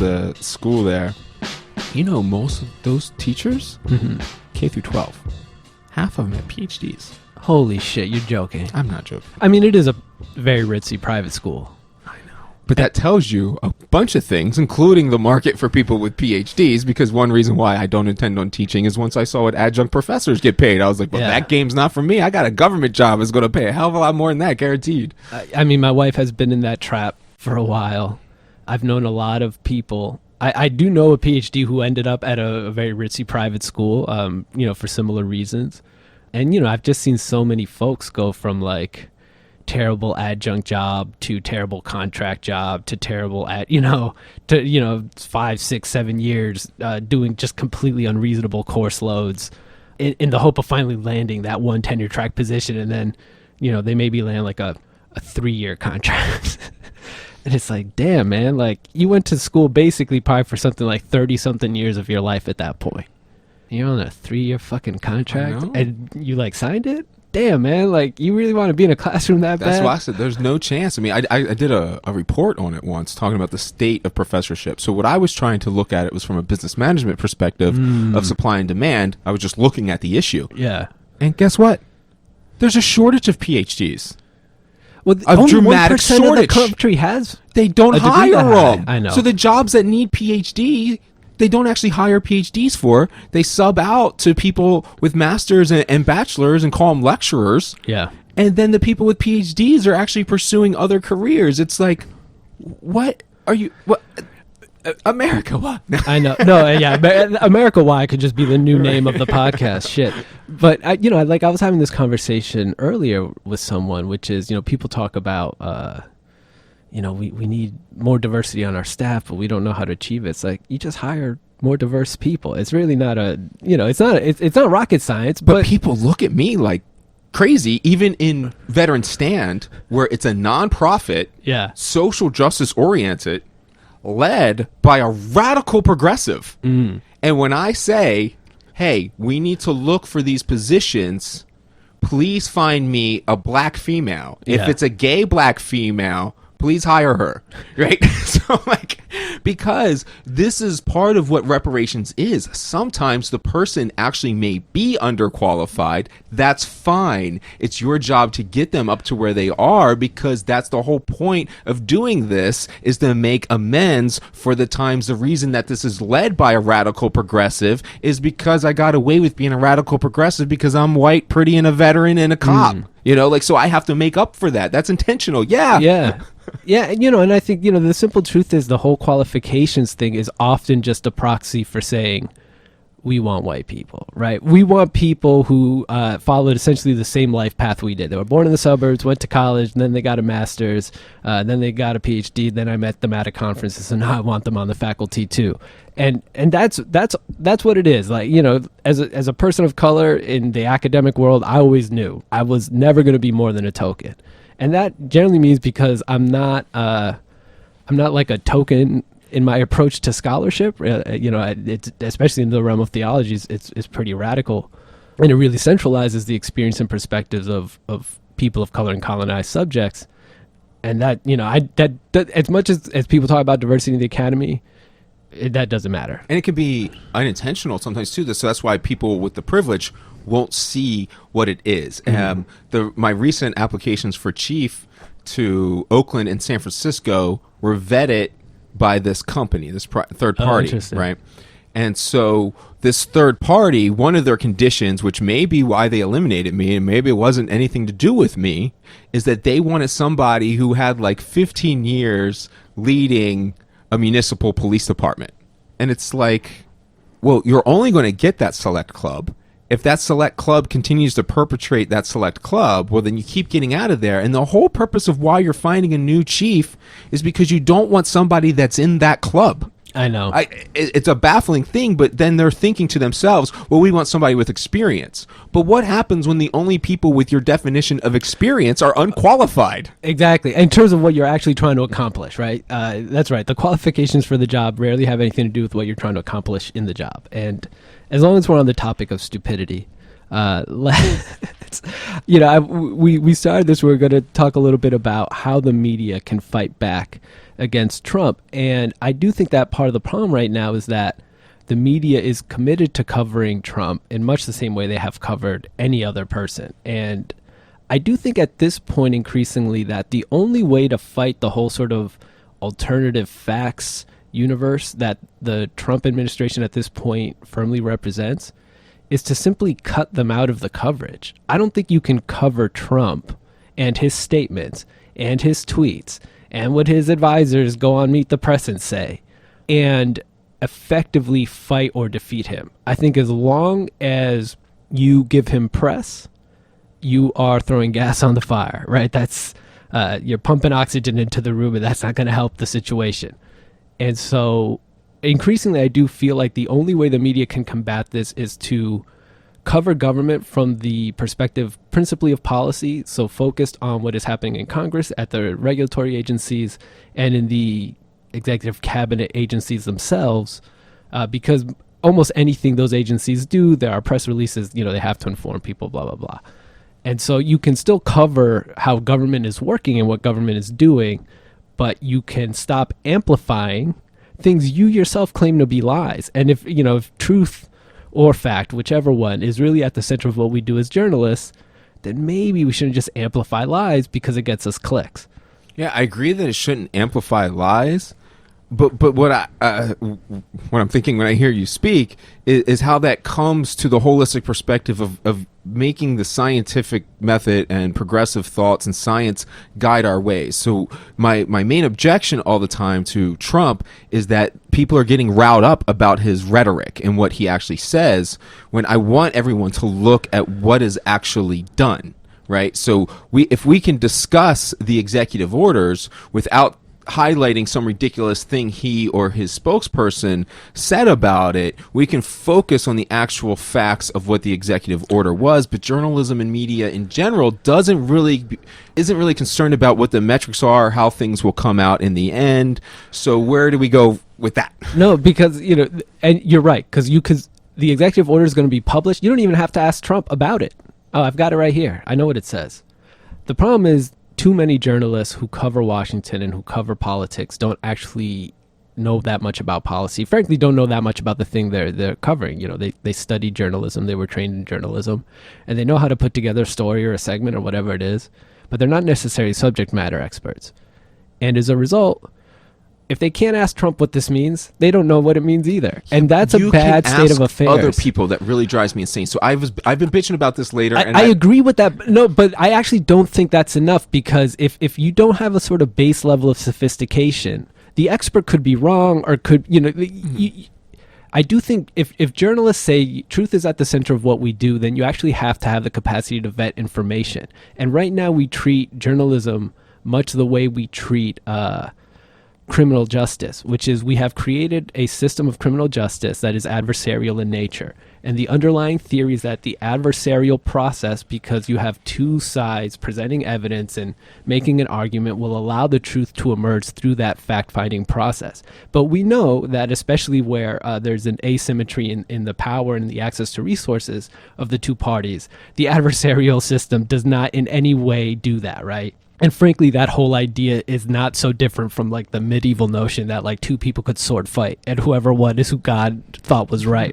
the school there. You know, most of those teachers, K through 12, half of them have PhDs. Holy shit, you're joking. I'm not joking. I mean, it is a very ritzy private school. I know. But that tells you a bunch of things, including the market for people with PhDs, because one reason why I don't intend on teaching is once I saw what adjunct professors get paid, I was like, well, that game's not for me. I got a government job that's going to pay a hell of a lot more than that, guaranteed. I mean, my wife has been in that trap for a while. I've known a lot of people. I do know a PhD who ended up at a very ritzy private school, for similar reasons. And, I've just seen so many folks go from like terrible adjunct job to terrible contract job to terrible 5, 6, 7 years doing just completely unreasonable course loads in the hope of finally landing that one tenure track position. And then, they maybe land like a 3-year contract. And it's like, damn, man, like you went to school basically probably for something like 30 something years of your life at that point. You're on a 3-year fucking contract and you like signed it? Damn, man, like you really want to be in a classroom that bad? That's why I said there's no chance. I mean, I did a report on it once talking about the state of professorship. So what I was trying to look at it was from a business management perspective of supply and demand. I was just looking at the issue. Yeah. And guess what? There's a shortage of PhDs. Well, a dramatic shortage. Of the country has. They don't hire them. I know. So the jobs that need PhD, they don't actually hire PhDs for. They sub out to people with masters and bachelors and call them lecturers. Yeah. And then the people with PhDs are actually pursuing other careers. It's like, what are you? What? America, what? I know. No, yeah. America, why could just be the new name of the podcast. Shit. But, I was having this conversation earlier with someone, which is, people talk about, we need more diversity on our staff, but we don't know how to achieve it. It's like, you just hire more diverse people. It's really not it's not rocket science. But people look at me like crazy, even in Veteran Stand, where it's a nonprofit, social justice oriented, led by a radical progressive. And when I say, hey, we need to look for these positions, please find me a black female. If it's a gay black female, please hire her, right? So because this is part of what reparations is. Sometimes the person actually may be underqualified. That's fine. It's your job to get them up to where they are, because that's the whole point of doing this, is to make amends for the times. The reason that this is led by a radical progressive is because I got away with being a radical progressive because I'm white, pretty, and a veteran and a cop. So I have to make up for that. That's intentional. Yeah. Yeah, and I think, the simple truth is the whole qualifications thing is often just a proxy for saying we want white people, right? We want people who followed essentially the same life path we did. They were born in the suburbs, went to college, and then they got a master's, then they got a PhD, then I met them at a conference, and now I want them on the faculty too. And that's what it is. Like, as a person of color in the academic world, I always knew I was never going to be more than a token. And that generally means because I'm not like a token in my approach to scholarship. It's, especially in the realm of theology, it's pretty radical, and it really centralizes the experience and perspectives of people of color and colonized subjects. And that, that as much as people talk about diversity in the academy, that doesn't matter. And it can be unintentional sometimes too. So that's why people with the privilege won't see what it is. My recent applications for chief to Oakland and San Francisco were vetted by this company, this third party, right? And so this third party, one of their conditions, which may be why they eliminated me, and maybe it wasn't anything to do with me, is that they wanted somebody who had like 15 years leading a municipal police department. And it's like, well, you're only going to get that select club. If that select club continues to perpetrate that select club, well, then you keep getting out of there. And the whole purpose of why you're finding a new chief is because you don't want somebody that's in that club. I know. It's a baffling thing, but then they're thinking to themselves, well, we want somebody with experience. But what happens when the only people with your definition of experience are unqualified? Exactly. In terms of what you're actually trying to accomplish, right? That's right. The qualifications for the job rarely have anything to do with what you're trying to accomplish in the job. And as long as we're on the topic of stupidity, we started this. We're going to talk a little bit about how the media can fight back against Trump. And I do think that part of the problem right now is that the media is committed to covering Trump in much the same way they have covered any other person. And I do think at this point increasingly that the only way to fight the whole sort of alternative facts universe that the Trump administration at this point firmly represents is to simply cut them out of the coverage. I don't think you can cover Trump and his statements and his tweets and what his advisors go on Meet the Press and say and effectively fight or defeat him. I think as long as you give him press, you are throwing gas on the fire, right? That's you're pumping oxygen into the room, and that's not going to help the situation. And so increasingly, I do feel like the only way the media can combat this is to cover government from the perspective principally of policy, so focused on what is happening in Congress, at the regulatory agencies, and in the executive cabinet agencies themselves, because almost anything those agencies do, there are press releases, they have to inform people, blah, blah, blah. And so you can still cover how government is working and what government is doing, but you can stop amplifying things you yourself claim to be lies. And if truth or fact, whichever one, is really at the center of what we do as journalists, then maybe we shouldn't just amplify lies because it gets us clicks. Yeah, I agree that it shouldn't amplify lies. But what I'm thinking when I hear you speak is how that comes to the holistic perspective of making the scientific method and progressive thoughts and science guide our ways. So my main objection all the time to Trump is that people are getting riled up about his rhetoric and what he actually says, when I want everyone to look at what is actually done, right? So if we can discuss the executive orders without highlighting some ridiculous thing he or his spokesperson said about it, we can focus on the actual facts of what the executive order was. But journalism and media in general isn't really concerned about what the metrics are, how things will come out in the end. So where do we go with that? No, because and you're right, because the executive order is going to be published. You don't even have to ask Trump about it. Oh, I've got it right here. I know what it says. The problem is, too many journalists who cover Washington and who cover politics don't actually know that much about policy. Frankly, don't know that much about the thing they're covering. They studied journalism, they were trained in journalism, and they know how to put together a story or a segment or whatever it is, but they're not necessarily subject matter experts. And as a result, if they can't ask Trump what this means, they don't know what it means either. And that's a bad state of affairs. Other people, that really drives me insane. So I've been bitching about this later. I agree with that. No, but I actually don't think that's enough, because if you don't have a sort of base level of sophistication, the expert could be wrong, or could, I do think if journalists say truth is at the center of what we do, then you actually have to have the capacity to vet information. And right now we treat journalism much the way we treat criminal justice, which is we have created a system of criminal justice that is adversarial in nature. And the underlying theory is that the adversarial process, because you have two sides presenting evidence and making an argument, will allow the truth to emerge through that fact-finding process. But we know that especially where there's an asymmetry in the power and the access to resources of the two parties, the adversarial system does not in any way do that, right? And frankly, that whole idea is not so different from like the medieval notion that like two people could sword fight and whoever won is who God thought was right?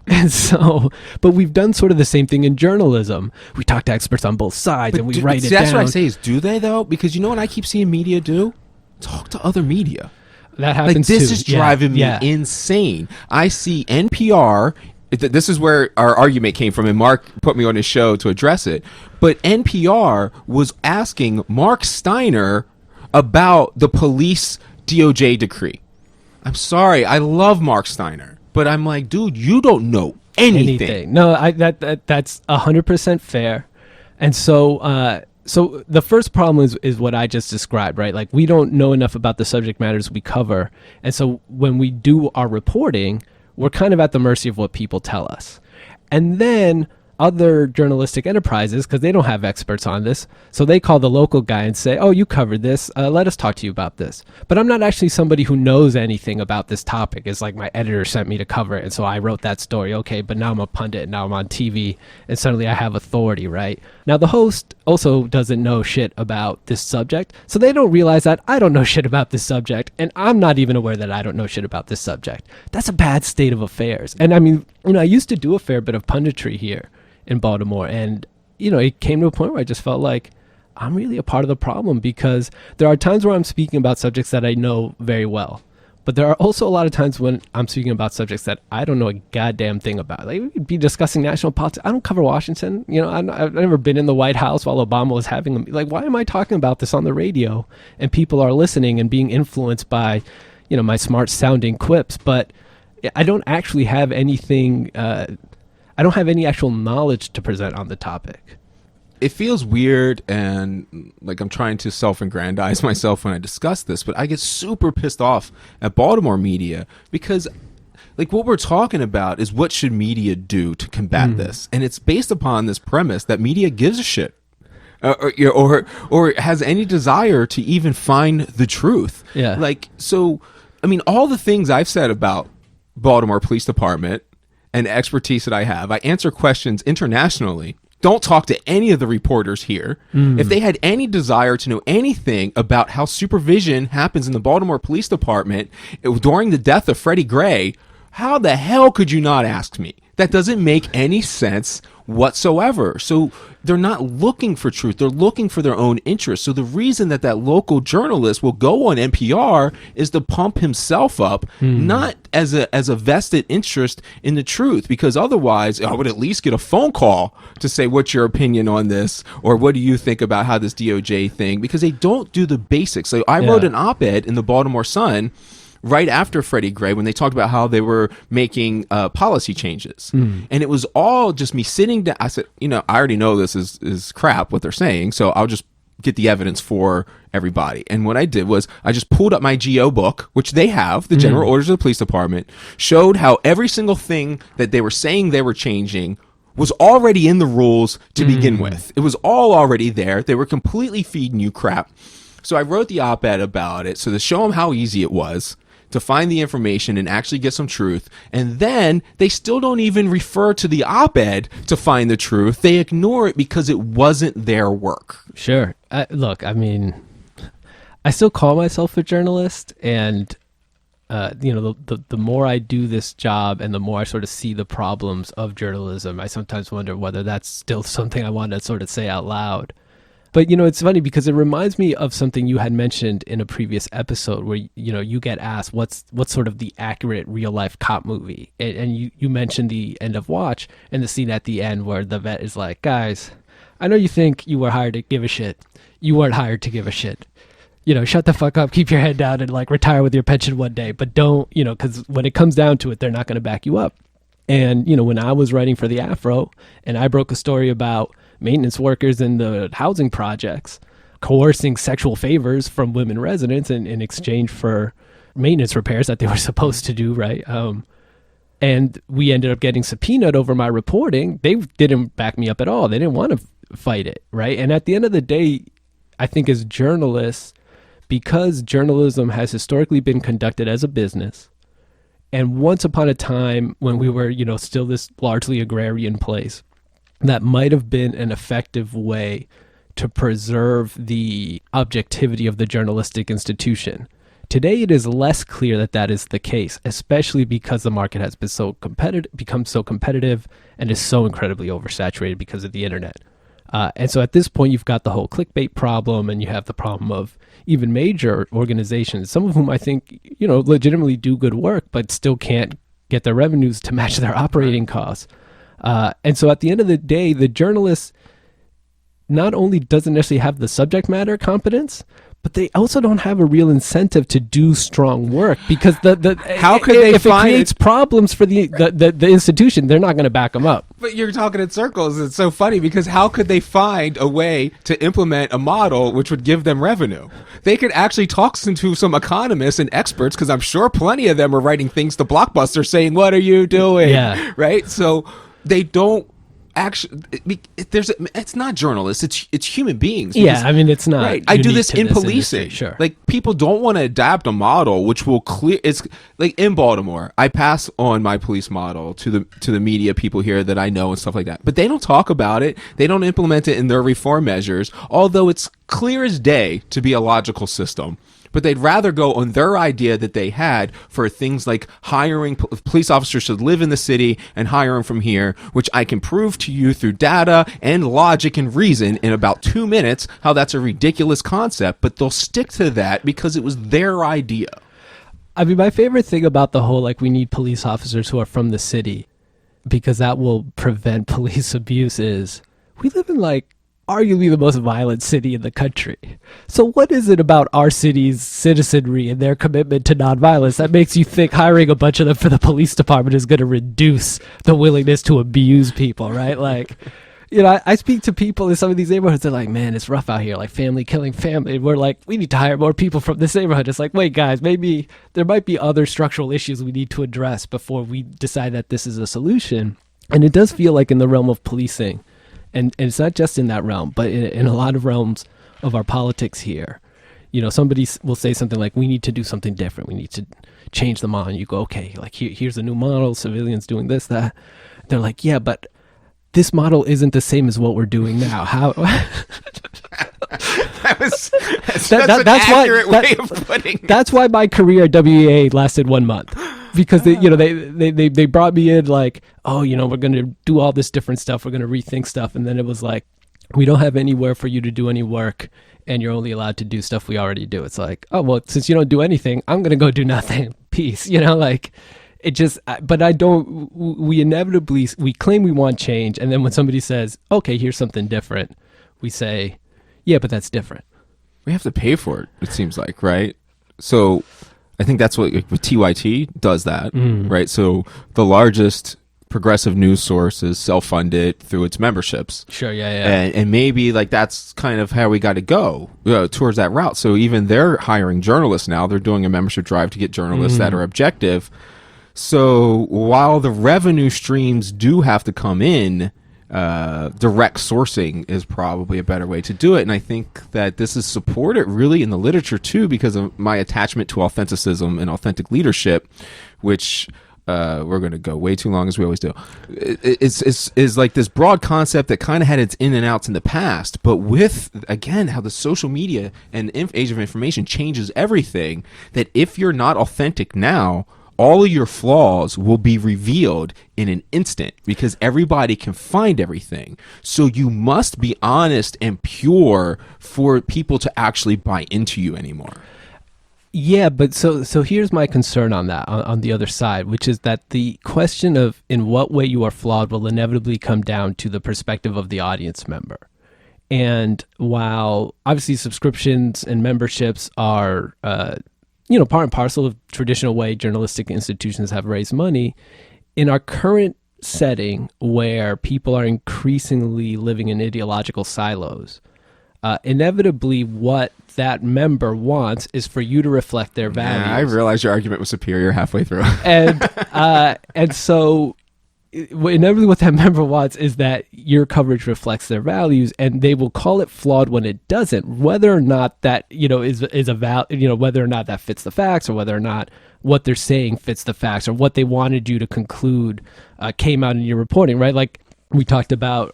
And so, but we've done sort of the same thing in journalism. We talk to experts on both sides and we write it down. That's what I say is, do they though? Because you know what I keep seeing media do? Talk to other media. That happens too. This too. is driving me insane. I see NPR. This is where our argument came from, and Mark put me on his show to address it. But NPR was asking Mark Steiner about the police DOJ decree. I'm sorry, I love Mark Steiner, but I'm like, dude, you don't know anything. No, that's 100% fair. And so the first problem is what I just described, right? Like, we don't know enough about the subject matters we cover, and so when we do our reporting, we're kind of at the mercy of what people tell us. And then other journalistic enterprises, because they don't have experts on this, so they call the local guy and say, oh, you covered this, let us talk to you about this. But I'm not actually somebody who knows anything about this topic. It's like my editor sent me to cover it, and so I wrote that story. Okay, but now I'm a pundit, and now I'm on TV, and suddenly I have authority, right? Now the host also doesn't know shit about this subject, so they don't realize that I don't know shit about this subject, and I'm not even aware that I don't know shit about this subject. That's a bad state of affairs. And I mean, I used to do a fair bit of punditry here in Baltimore, and it came to a point where I just felt like I'm really a part of the problem, because there are times where I'm speaking about subjects that I know very well, but there are also a lot of times when I'm speaking about subjects that I don't know a goddamn thing about. Like, we'd be discussing national politics. I don't cover Washington. I've never been in the White House while Obama was having them. Like, why am I talking about this on the radio and people are listening and being influenced by my smart sounding quips? But I don't actually have anything. I don't have any actual knowledge to present on the topic. It feels weird, and like I'm trying to self-aggrandize myself when I discuss this, but I get super pissed off at Baltimore media, because like what we're talking about is what should media do to combat this, and it's based upon this premise that media gives a shit. Or has any desire to even find the truth. Yeah. Like, so, I mean, all the things I've said about Baltimore Police Department and expertise that I have, I answer questions internationally. Don't talk to any of the reporters here. If they had any desire to know anything about how supervision happens in the Baltimore Police Department during the death of Freddie Gray, how the hell could you not ask me? That doesn't make any sense whatsoever. So they're not looking for truth. They're looking for their own interest. So the reason that local journalist will go on NPR is to pump himself up, not as a vested interest in the truth, because otherwise I would at least get a phone call to say, what's your opinion on this? Or what do you think about how this DOJ thing? Because they don't do the basics. So I wrote an op-ed in the Baltimore Sun right after Freddie Gray, when they talked about how they were making policy changes. And it was all just me sitting down. I said, I already know this is crap, what they're saying, so I'll just get the evidence for everybody. And what I did was I just pulled up my GO book, which they have, the General Orders of the Police Department, showed how every single thing that they were saying they were changing was already in the rules to begin with. It was all already there. They were completely feeding you crap. So I wrote the op-ed about it, so to show them how easy it was to find the information and actually get some truth. And then they still don't even refer to the op-ed to find the truth. They ignore it because it wasn't their work. Sure. Look, I mean, I still call myself a journalist, and the more I do this job and the more I sort of see the problems of journalism, I sometimes wonder whether that's still something I want to sort of say out loud. But, it's funny because it reminds me of something you had mentioned in a previous episode where, you get asked what's sort of the accurate real life cop movie. And you mentioned the End of Watch and the scene at the end where the vet is like, guys, I know you think you were hired to give a shit. You weren't hired to give a shit. Shut the fuck up, keep your head down, and like retire with your pension one day. But don't, because when it comes down to it, they're not going to back you up. And, when I was writing for the Afro and I broke a story about maintenance workers in the housing projects coercing sexual favors from women residents in exchange for maintenance repairs that they were supposed to do, right? And we ended up getting subpoenaed over my reporting. They didn't back me up at all. They didn't want to fight it, right? And at the end of the day, I think as journalists, because journalism has historically been conducted as a business, and once upon a time when we were, still this largely agrarian place, that might have been an effective way to preserve the objectivity of the journalistic institution. Today, it is less clear that that is the case, especially because the market has been become so competitive and is so incredibly oversaturated because of the internet. And so at this point, you've got the whole clickbait problem, and you have the problem of even major organizations, some of whom I think, legitimately do good work, but still can't get their revenues to match their operating costs. And so at the end of the day, the journalist not only doesn't necessarily have the subject matter competence, but they also don't have a real incentive to do strong work, because how could they if it creates problems for the institution, they're not going to back them up. But you're talking in circles. It's so funny because how could they find a way to implement a model which would give them revenue? They could actually talk to some economists and experts, because I'm sure plenty of them are writing things to Blockbuster saying, "What are you doing?" Yeah. Right? So they don't actually, it's not journalists, it's human beings. Yeah, I mean, it's not. Right. I do this in policing. Industry, sure. Like, people don't want to adapt a model which will clear. It's like in Baltimore, I pass on my police model to the media people here that I know and stuff like that. But they don't talk about it. They don't implement it in their reform measures, although it's clear as day to be a logical system. But they'd rather go on their idea that they had for things like hiring police officers to live in the city and hiring from here, which I can prove to you through data and logic and reason in about 2 minutes how that's a ridiculous concept. But they'll stick to that because it was their idea. I mean, my favorite thing about the whole, like, we need police officers who are from the city because that will prevent police abuse is we live in, like, arguably the most violent city in the country. So what is it about our city's citizenry and their commitment to nonviolence that makes you think hiring a bunch of them for the police department is going to reduce the willingness to abuse people, right? Like, you know, I speak to people in some of these neighborhoods, they're like, man, it's rough out here, like family killing family. And we're like, we need to hire more people from this neighborhood. It's like, wait, guys, maybe there might be other structural issues we need to address before we decide that this is a solution. And it does feel like in the realm of policing, and it's not just in that realm, but in a lot of realms of our politics here, you know, somebody will say something like, we need to do something different. We need to change the model. And you go, okay, like here's a new model, civilians doing this, that. They're like, yeah, but this model isn't the same as what we're doing now. How? That's an accurate way of putting it. That's why my career at WEA lasted 1 month. Because they brought me in like, oh, you know, we're going to do all this different stuff. We're going to rethink stuff. And then it was like, we don't have anywhere for you to do any work, and you're only allowed to do stuff we already do. It's like, oh, well, since you don't do anything, I'm going to go do nothing. Peace. You know, like it just, but I don't, we inevitably, we claim we want change. And then when somebody says, okay, here's something different, we say, yeah, but that's different. We have to pay for it seems like, right? So I think that's what TYT does that, right? So the largest progressive news source is self-funded through its memberships. Sure, yeah. And maybe like that's kind of how we got to go towards that route. So even they're hiring journalists now. They're doing a membership drive to get journalists that are objective. So while the revenue streams do have to come in, direct sourcing is probably a better way to do it. And I think that this is supported really in the literature too, because of my attachment to authenticism and authentic leadership, which we're going to go way too long as we always do. It's like this broad concept that kind of had its in and outs in the past, but with, again, how the social media and age of information changes everything, that if you're not authentic now, all of your flaws will be revealed in an instant because everybody can find everything. So you must be honest and pure for people to actually buy into you anymore. Yeah, but so here's my concern on that, on the other side, which is that the question of in what way you are flawed will inevitably come down to the perspective of the audience member. And while obviously subscriptions and memberships are part and parcel of traditional way journalistic institutions have raised money, in our current setting where people are increasingly living in ideological silos, inevitably what that member wants is for you to reflect their values. Yeah, I realized your argument was superior halfway through. And so inevitably what that member wants is that your coverage reflects their values, and they will call it flawed when it doesn't, whether or not that is a whether or not that fits the facts, or whether or not what they're saying fits the facts, or what they wanted you to conclude came out in your reporting, right? Like we talked about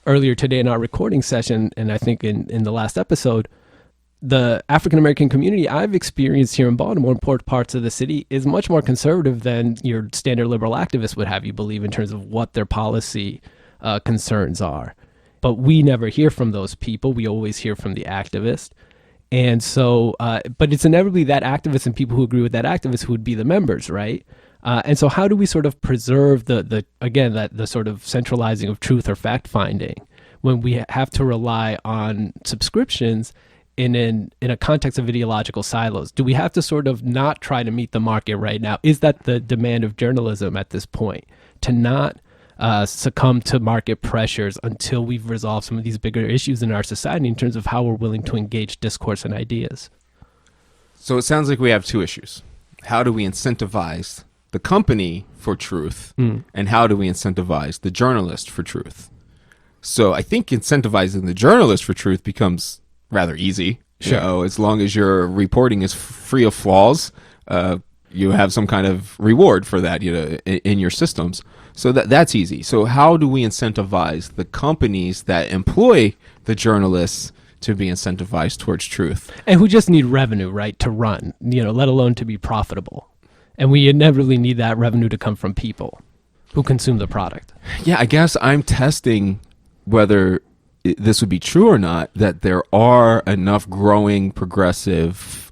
earlier today in our recording session, and I think in the last episode, the African-American community I've experienced here in Baltimore, in parts of the city, is much more conservative than your standard liberal activist would have you believe in terms of what their policy concerns are. But we never hear from those people. We always hear from the activist. And so, but it's inevitably that activist and people who agree with that activist who would be the members, right? And so how do we sort of preserve the sort of centralizing of truth or fact-finding when we have to rely on subscriptions in a context of ideological silos? Do we have to sort of not try to meet the market right now? Is that the demand of journalism at this point, to not succumb to market pressures until we've resolved some of these bigger issues in our society in terms of how we're willing to engage discourse and ideas? So it sounds like we have two issues. How do we incentivize the company for truth, and how do we incentivize the journalist for truth? So I think incentivizing the journalist for truth becomes rather easy. Sure. You know, as long as your reporting is free of flaws, you have some kind of reward for that, you know, in your systems. So that's easy. So how do we incentivize the companies that employ the journalists to be incentivized towards truth? And who just need revenue, right, to run, you know, let alone to be profitable. And we inevitably need that revenue to come from people who consume the product. Yeah, I guess I'm testing whether this would be true or not, that there are enough growing progressive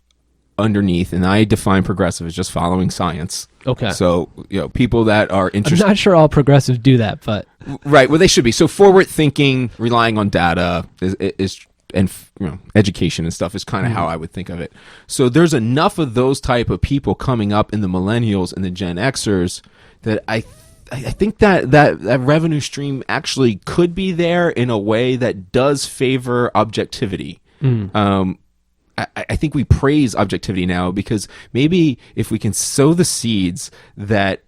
underneath, and I define progressive as just following science. Okay. So, you know, people that are interested. I'm not sure all progressives do that, but. Right, well, they should be. So forward thinking, relying on data is and, you know, education and stuff is kind of how I would think of it. So there's enough of those type of people coming up in the millennials and the Gen Xers that I think that revenue stream actually could be there in a way that does favor objectivity. I think we praise objectivity now because maybe if we can sow the seeds that,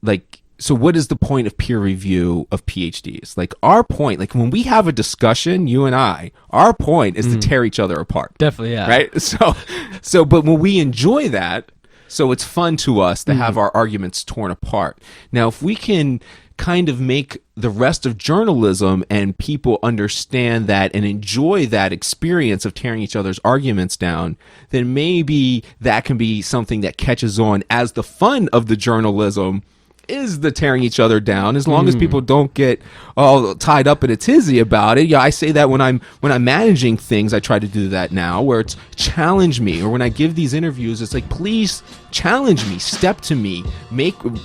like, so what is the point of peer review of PhDs? Like, our point, like when we have a discussion, you and I, our point is to tear each other apart. Definitely, yeah. Right? So, but when we enjoy that, so it's fun to us to have our arguments torn apart. Now, if we can kind of make the rest of journalism and people understand that and enjoy that experience of tearing each other's arguments down, then maybe that can be something that catches on as the fun of the journalism is the tearing each other down, as long as people don't get all tied up in a tizzy about it. Yeah, I say that when I'm managing things, I try to do that now, where it's challenge me, or when I give these interviews, it's like, please challenge me, step to me,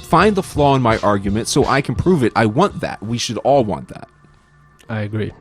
find the flaw in my argument so I can prove it. I want that. We should all want that. I agree.